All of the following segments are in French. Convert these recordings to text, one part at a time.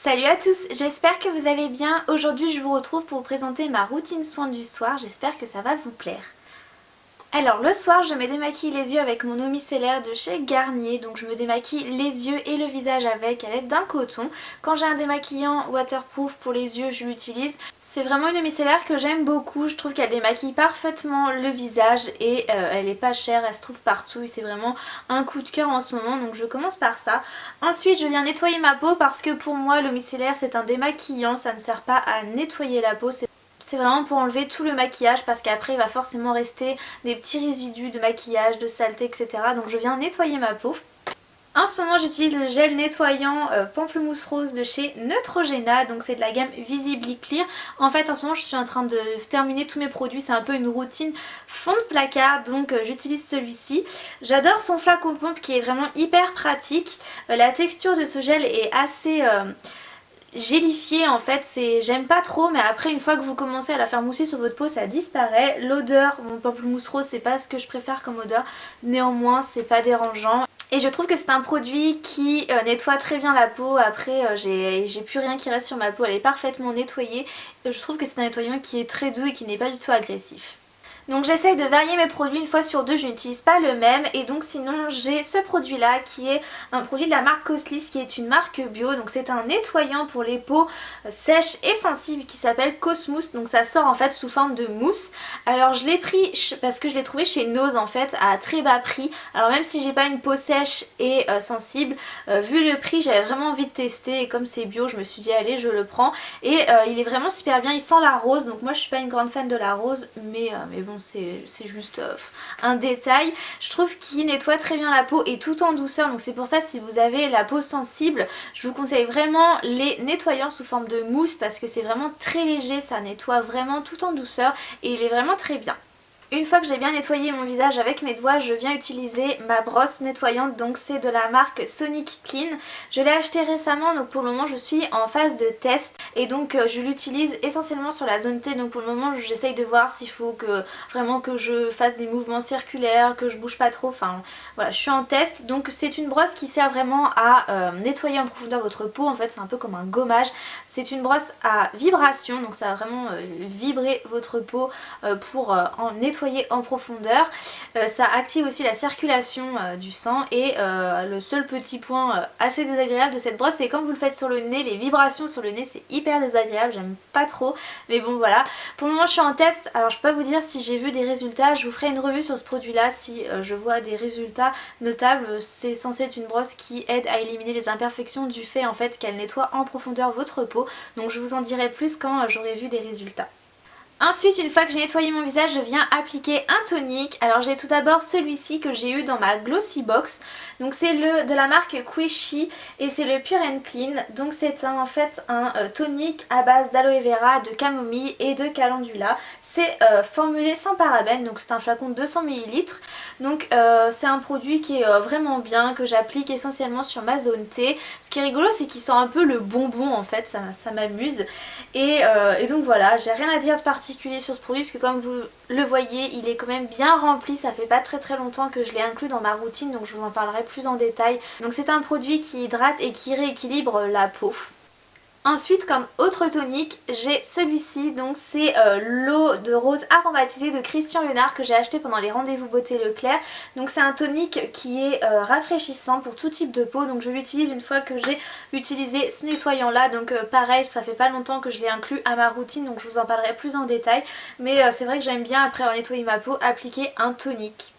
Salut à tous, j'espère que vous allez bien. Aujourd'hui je vous retrouve pour vous présenter ma routine soin du soir, j'espère que ça va vous plaire. Alors le soir je me démaquille les yeux avec mon eau micellaire de chez Garnier. Donc je me démaquille les yeux et le visage avec à l'aide d'un coton. Quand j'ai un démaquillant waterproof pour les yeux je l'utilise. C'est vraiment une eau micellaire que j'aime beaucoup, je trouve qu'elle démaquille parfaitement le visage et elle est pas chère, elle se trouve partout et c'est vraiment un coup de cœur en ce moment, donc je commence par ça. Ensuite je viens nettoyer ma peau parce que pour moi l'eau micellaire c'est un démaquillant, ça ne sert pas à nettoyer la peau. C'est vraiment pour enlever tout le maquillage parce qu'après il va forcément rester des petits résidus de maquillage, de saleté, etc. Donc je viens nettoyer ma peau. En ce moment j'utilise le gel nettoyant pamplemousse rose de chez Neutrogena, donc c'est de la gamme Visibly Clear. En fait en ce moment je suis en train de terminer tous mes produits, c'est un peu une routine fond de placard, donc j'utilise celui-ci. J'adore son flacon pompe qui est vraiment hyper pratique. La texture de ce gel est assez gélifié en fait, j'aime pas trop, mais après une fois que vous commencez à la faire mousser sur votre peau ça disparaît. L'odeur, mon pamplemousse rose c'est pas ce que je préfère comme odeur, néanmoins c'est pas dérangeant. Et je trouve que c'est un produit qui nettoie très bien la peau. Après j'ai plus rien qui reste sur ma peau, elle est parfaitement nettoyée. Je trouve que c'est un nettoyant qui est très doux et qui n'est pas du tout agressif. Donc j'essaye de varier mes produits, une fois sur deux je n'utilise pas le même, et donc sinon j'ai ce produit là qui est un produit de la marque Coslis qui est une marque bio. Donc c'est un nettoyant pour les peaux sèches et sensibles qui s'appelle Cosmousse, donc ça sort en fait sous forme de mousse. Alors je l'ai pris parce que je l'ai trouvé chez Nose en fait à très bas prix. Alors même si j'ai pas une peau sèche et sensible, vu le prix j'avais vraiment envie de tester et comme c'est bio je me suis dit allez je le prends. Et il est vraiment super bien, il sent la rose, donc moi je suis pas une grande fan de la rose mais bon c'est juste un détail. Je trouve qu'il nettoie très bien la peau et tout en douceur, donc c'est pour ça si vous avez la peau sensible je vous conseille vraiment les nettoyants sous forme de mousse parce que c'est vraiment très léger, ça nettoie vraiment tout en douceur et il est vraiment très bien. Une fois que j'ai bien nettoyé mon visage avec mes doigts, je viens utiliser ma brosse nettoyante, donc c'est de la marque Sonic Clean. Je l'ai acheté récemment, donc pour le moment je suis en phase de test et donc je l'utilise essentiellement sur la zone T. Donc pour le moment j'essaye de voir s'il faut que vraiment que je fasse des mouvements circulaires, que je bouge pas trop, enfin voilà, je suis en test. Donc c'est une brosse qui sert vraiment à nettoyer en profondeur votre peau, en fait c'est un peu comme un gommage. C'est une brosse à vibration, donc ça va vraiment vibrer votre peau pour en nettoyer en profondeur. Ça active aussi la circulation du sang et le seul petit point assez désagréable de cette brosse c'est quand vous le faites sur le nez, les vibrations sur le nez c'est hyper désagréable, j'aime pas trop, mais bon voilà. Pour le moment je suis en test, alors je peux pas vous dire si j'ai vu des résultats, je vous ferai une revue sur ce produit là si je vois des résultats notables. C'est censé être une brosse qui aide à éliminer les imperfections du fait en fait qu'elle nettoie en profondeur votre peau, donc je vous en dirai plus quand j'aurai vu des résultats. Ensuite une fois que j'ai nettoyé mon visage je viens appliquer un tonique. Alors j'ai tout d'abord celui-ci que j'ai eu dans ma Glossy Box. Donc c'est le de la marque Quishy et c'est le Pure and Clean. Donc c'est en fait un tonique à base d'aloe vera, de camomille et de calendula. C'est formulé sans parabènes, donc c'est un flacon de 200 ml. Donc c'est un produit qui est vraiment bien, que j'applique essentiellement sur ma zone T. Ce qui est rigolo c'est qu'il sent un peu le bonbon en fait, ça m'amuse. Et donc voilà, j'ai rien à dire de particulier sur ce produit parce que comme vous le voyez il est quand même bien rempli, ça fait pas très longtemps que je l'ai inclus dans ma routine donc je vous en parlerai plus en détail. Donc c'est un produit qui hydrate et qui rééquilibre la peau. Ensuite comme autre tonique j'ai celui-ci, donc c'est l'eau de rose aromatisée de Christian Léonard que j'ai acheté pendant les rendez-vous beauté Leclerc. Donc c'est un tonique qui est rafraîchissant pour tout type de peau, donc je l'utilise une fois que j'ai utilisé ce nettoyant là. Donc pareil ça fait pas longtemps que je l'ai inclus à ma routine donc je vous en parlerai plus en détail. Mais c'est vrai que j'aime bien après avoir nettoyé ma peau appliquer un tonique.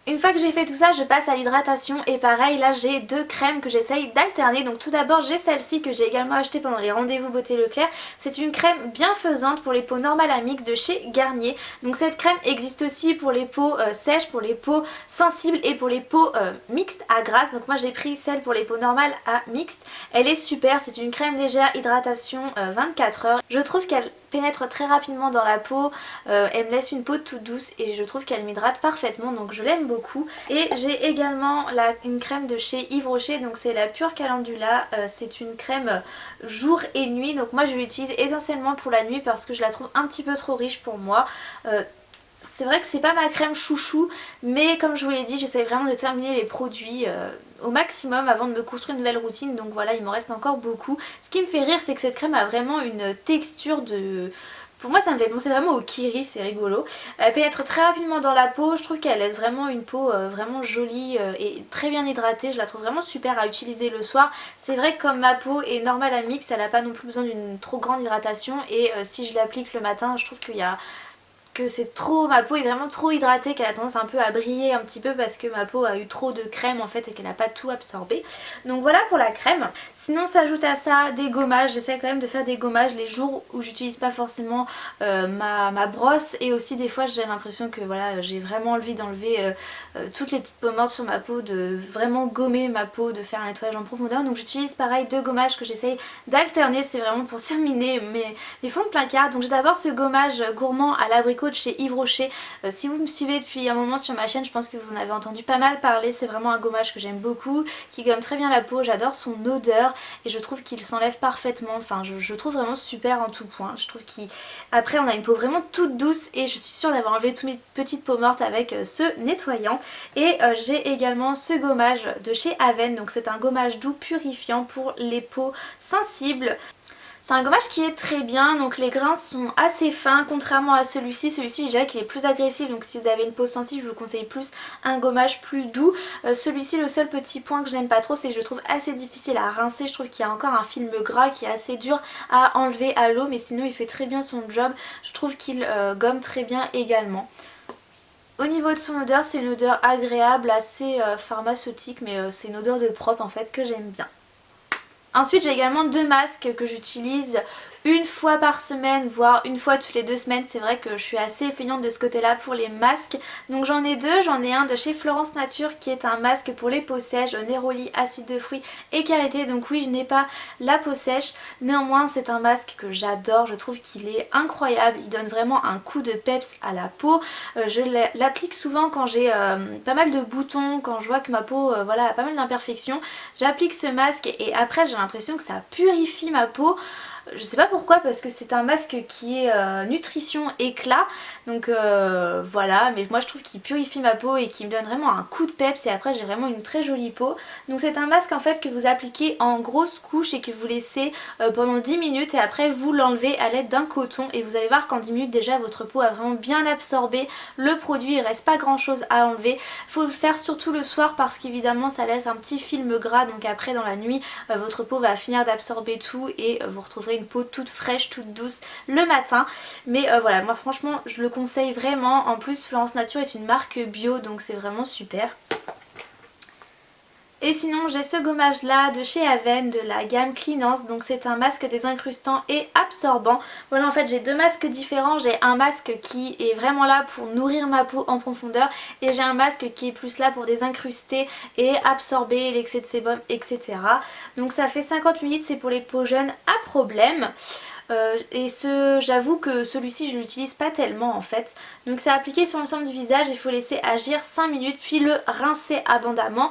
Une fois que j'ai fait tout ça je passe à l'hydratation et pareil là j'ai deux crèmes que j'essaye d'alterner. Donc tout d'abord j'ai celle-ci que j'ai également achetée pendant les rendez-vous beauté Leclerc. C'est une crème bienfaisante pour les peaux normales à mix de chez Garnier. Donc cette crème existe aussi pour les peaux sèches, pour les peaux sensibles et pour les peaux mixtes à grasse. Donc moi j'ai pris celle pour les peaux normales à mixtes. Elle est super, c'est une crème légère hydratation 24 heures. Je trouve qu'elle pénètre très rapidement dans la peau, elle me laisse une peau toute douce et je trouve qu'elle m'hydrate parfaitement donc je l'aime beaucoup. Et j'ai également une crème de chez Yves Rocher, donc c'est la Pure Calendula, c'est une crème jour et nuit. Donc moi je l'utilise essentiellement pour la nuit parce que je la trouve un petit peu trop riche pour moi. C'est vrai que c'est pas ma crème chouchou mais comme je vous l'ai dit j'essaye vraiment de terminer les produits au maximum avant de me construire une nouvelle routine, donc voilà, il m'en reste encore beaucoup. Ce qui me fait rire, c'est que cette crème a vraiment une texture de... Pour moi ça me fait penser vraiment au Kiri, c'est rigolo. Elle pénètre très rapidement dans la peau, je trouve qu'elle laisse vraiment une peau vraiment jolie et très bien hydratée. Je la trouve vraiment super à utiliser le soir. C'est vrai que comme ma peau est normale à mix, elle n'a pas non plus besoin d'une trop grande hydratation. Et si je l'applique le matin, je trouve qu'il y a... que c'est trop, ma peau est vraiment trop hydratée, qu'elle a tendance un peu à briller un petit peu parce que ma peau a eu trop de crème en fait et qu'elle n'a pas tout absorbé. Donc voilà pour la crème. Sinon s'ajoute à ça des gommages, j'essaie quand même de faire des gommages les jours où j'utilise pas forcément ma brosse, et aussi des fois j'ai l'impression que voilà, j'ai vraiment envie d'enlever toutes les petites peaux mortes sur ma peau, de vraiment gommer ma peau, de faire un nettoyage en profondeur. Donc j'utilise pareil deux gommages que j'essaye d'alterner, c'est vraiment pour terminer mes fonds de placard. Donc j'ai d'abord ce gommage gourmand à l'abricot de chez Yves Rocher. Si vous me suivez depuis un moment sur ma chaîne, je pense que vous en avez entendu pas mal parler. C'est vraiment un gommage que j'aime beaucoup, qui gomme très bien la peau, j'adore son odeur et je trouve qu'il s'enlève parfaitement. Enfin je trouve vraiment super en tout point. Je trouve qu'après on a une peau vraiment toute douce et je suis sûre d'avoir enlevé toutes mes petites peaux mortes avec ce nettoyant. Et j'ai également ce gommage de chez Aven, donc c'est un gommage doux purifiant pour les peaux sensibles. C'est un gommage qui est très bien, donc les grains sont assez fins contrairement à celui-ci. Celui-ci je dirais qu'il est plus agressif, donc si vous avez une peau sensible je vous conseille plus un gommage plus doux. Celui-ci, le seul petit point que j'aime pas trop, c'est que je le trouve assez difficile à rincer. Je trouve qu'il y a encore un film gras qui est assez dur à enlever à l'eau, mais sinon il fait très bien son job. Je trouve qu'il gomme très bien également. Au niveau de son odeur, c'est une odeur agréable, assez pharmaceutique, mais c'est une odeur de propre en fait que j'aime bien. Ensuite j'ai également deux masques que j'utilise une fois par semaine, voire une fois toutes les 2 semaines. C'est vrai que je suis assez feignante de ce côté là pour les masques. Donc j'en ai deux, j'en ai un de chez Florence Nature qui est un masque pour les peaux sèches, Neroli, acide de fruits et karité. Donc oui, je n'ai pas la peau sèche, néanmoins c'est un masque que j'adore, je trouve qu'il est incroyable, il donne vraiment un coup de peps à la peau. Je l'applique souvent quand j'ai pas mal de boutons, quand je vois que ma peau voilà, a pas mal d'imperfections. J'applique ce masque et après j'ai l'impression que ça purifie ma peau. Je sais pas pourquoi, parce que c'est un masque qui est nutrition éclat, donc voilà, mais moi je trouve qu'il purifie ma peau et qu'il me donne vraiment un coup de peps et après j'ai vraiment une très jolie peau. Donc c'est un masque en fait que vous appliquez en grosse couche et que vous laissez pendant 10 minutes et après vous l'enlevez à l'aide d'un coton et vous allez voir qu'en 10 minutes déjà votre peau a vraiment bien absorbé le produit, il reste pas grand chose à enlever. Faut le faire surtout le soir parce qu'évidemment ça laisse un petit film gras, donc après dans la nuit votre peau va finir d'absorber tout et vous retrouverez une peau toute fraîche, toute douce le matin. Mais voilà, moi franchement je le conseille vraiment. En plus Florence Nature est une marque bio, donc c'est vraiment super. Et sinon j'ai ce gommage là de chez Aven de la gamme Cleanance, donc c'est un masque désincrustant et absorbant. Voilà, en fait j'ai deux masques différents, j'ai un masque qui est vraiment là pour nourrir ma peau en profondeur et j'ai un masque qui est plus là pour désincruster et absorber l'excès de sébum, etc. Donc ça fait 50 ml, c'est pour les peaux jeunes à problème. Et j'avoue que celui-ci je l'utilise pas tellement en fait. Donc c'est appliqué sur l'ensemble du visage, il faut laisser agir 5 minutes puis le rincer abondamment.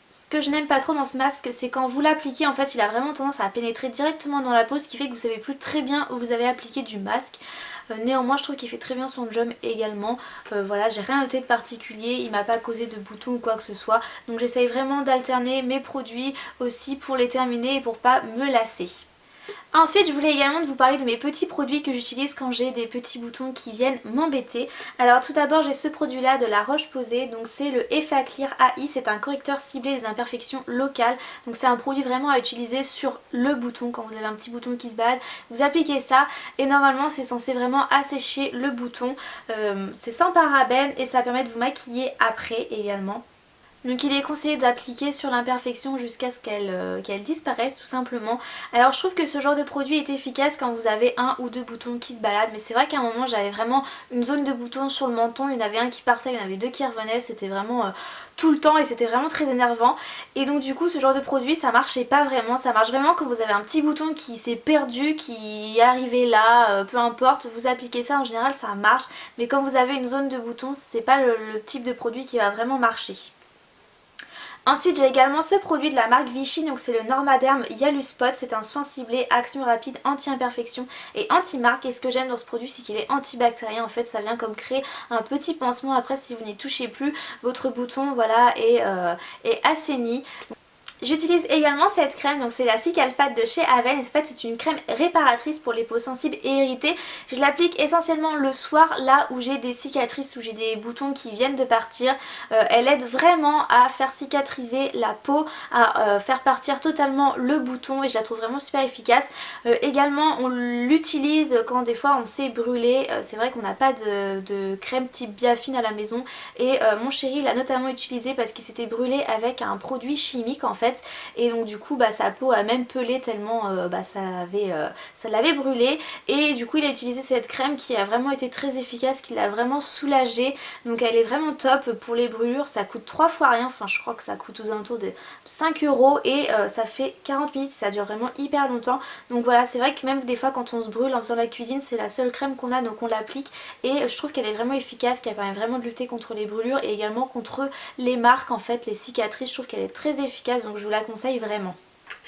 Ce que je n'aime pas trop dans ce masque, c'est quand vous l'appliquez, en fait il a vraiment tendance à pénétrer directement dans la peau, ce qui fait que vous savez plus très bien où vous avez appliqué du masque. Néanmoins je trouve qu'il fait très bien son job également. Voilà, j'ai rien noté de particulier, il m'a pas causé de boutons ou quoi que ce soit. Donc j'essaye vraiment d'alterner mes produits aussi pour les terminer et pour pas me lasser. Ensuite je voulais également vous parler de mes petits produits que j'utilise quand j'ai des petits boutons qui viennent m'embêter. Alors tout d'abord j'ai ce produit là de La Roche-Posay, donc c'est le Effet Clear AI, c'est un correcteur ciblé des imperfections locales. Donc c'est un produit vraiment à utiliser sur le bouton, quand vous avez un petit bouton qui se balade, vous appliquez ça et normalement c'est censé vraiment assécher le bouton. C'est sans parabènes et ça permet de vous maquiller après également. Donc il est conseillé d'appliquer sur l'imperfection jusqu'à ce qu'elle disparaisse tout simplement. Alors je trouve que ce genre de produit est efficace quand vous avez un ou deux boutons qui se baladent. Mais c'est vrai qu'à un moment j'avais vraiment une zone de boutons sur le menton. Il y en avait un qui partait, il y en avait deux qui revenaient. C'était vraiment tout le temps et c'était vraiment très énervant. Et donc du coup ce genre de produit ça marchait pas vraiment. Ça marche vraiment quand vous avez un petit bouton qui s'est perdu, qui est arrivé là, peu importe. Vous appliquez ça, en général ça marche. Mais quand vous avez une zone de boutons, c'est pas le type de produit qui va vraiment marcher. Ensuite j'ai également ce produit de la marque Vichy, donc c'est le Normaderm Yaluspot, c'est un soin ciblé, action rapide, anti-imperfection et anti-marque, et ce que j'aime dans ce produit c'est qu'il est antibactérien, en fait ça vient comme créer un petit pansement après si vous n'y touchez plus, votre bouton voilà est assaini. J'utilise également cette crème, donc c'est la Cicalfate de chez Aven. En fait c'est une crème réparatrice pour les peaux sensibles et irritées. Je l'applique essentiellement le soir, là où j'ai des cicatrices, où j'ai des boutons qui viennent de partir. Elle aide vraiment à faire cicatriser la peau, à faire partir totalement le bouton, et je la trouve vraiment super efficace. Également on l'utilise quand des fois on s'est brûlé. C'est vrai qu'on n'a pas de crème type Biafine à la maison, et mon chéri l'a notamment utilisé parce qu'il s'était brûlé avec un produit chimique en fait, et donc du coup sa peau a même pelé tellement ça l'avait brûlé, et du coup il a utilisé cette crème qui a vraiment été très efficace, qui l'a vraiment soulagé. Donc elle est vraiment top pour les brûlures, ça coûte 3 fois rien, enfin je crois que ça coûte aux alentours de 5 € et ça fait 40 minutes, ça dure vraiment hyper longtemps. Donc voilà, c'est vrai que même des fois quand on se brûle en faisant la cuisine, c'est la seule crème qu'on a, donc on l'applique, et je trouve qu'elle est vraiment efficace, qu'elle permet vraiment de lutter contre les brûlures et également contre les marques en fait, les cicatrices. Je trouve qu'elle est très efficace, donc je vous la conseille vraiment.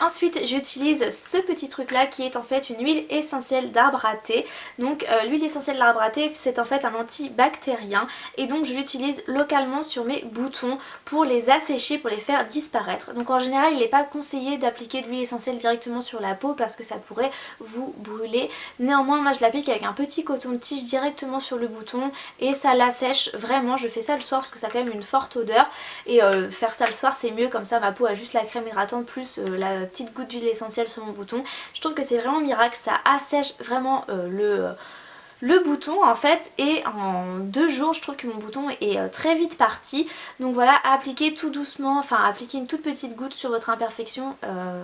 Ensuite j'utilise ce petit truc là qui est en fait une huile essentielle d'arbre à thé. Donc l'huile essentielle d'arbre à thé c'est en fait un antibactérien, et donc je l'utilise localement sur mes boutons pour les assécher, pour les faire disparaître. Donc en général il n'est pas conseillé d'appliquer de l'huile essentielle directement sur la peau parce que ça pourrait vous brûler. Néanmoins moi je l'applique avec un petit coton-tige directement sur le bouton et ça l'assèche vraiment. Je fais ça le soir parce que ça a quand même une forte odeur, et faire ça le soir c'est mieux, comme ça ma peau a juste la crème hydratante plus la petite goutte d'huile essentielle sur mon bouton. Je trouve que c'est vraiment miracle, ça assèche vraiment le bouton en fait, et en 2 jours je trouve que mon bouton est très vite parti. Donc voilà, appliquez tout doucement, enfin appliquez une toute petite goutte sur votre imperfection,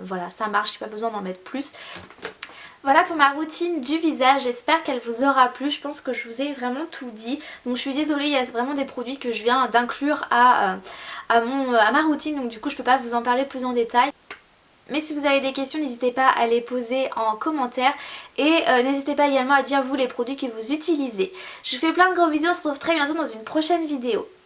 voilà ça marche, il n'y a pas besoin d'en mettre plus. Voilà pour ma routine du visage, j'espère qu'elle vous aura plu. Je pense que je vous ai vraiment tout dit. Donc je suis désolée, il y a vraiment des produits que je viens d'inclure à ma routine, donc du coup je peux pas vous en parler plus en détail. Mais si vous avez des questions, n'hésitez pas à les poser en commentaire, et n'hésitez pas également à dire vous les produits que vous utilisez. Je vous fais plein de gros bisous, on se retrouve très bientôt dans une prochaine vidéo.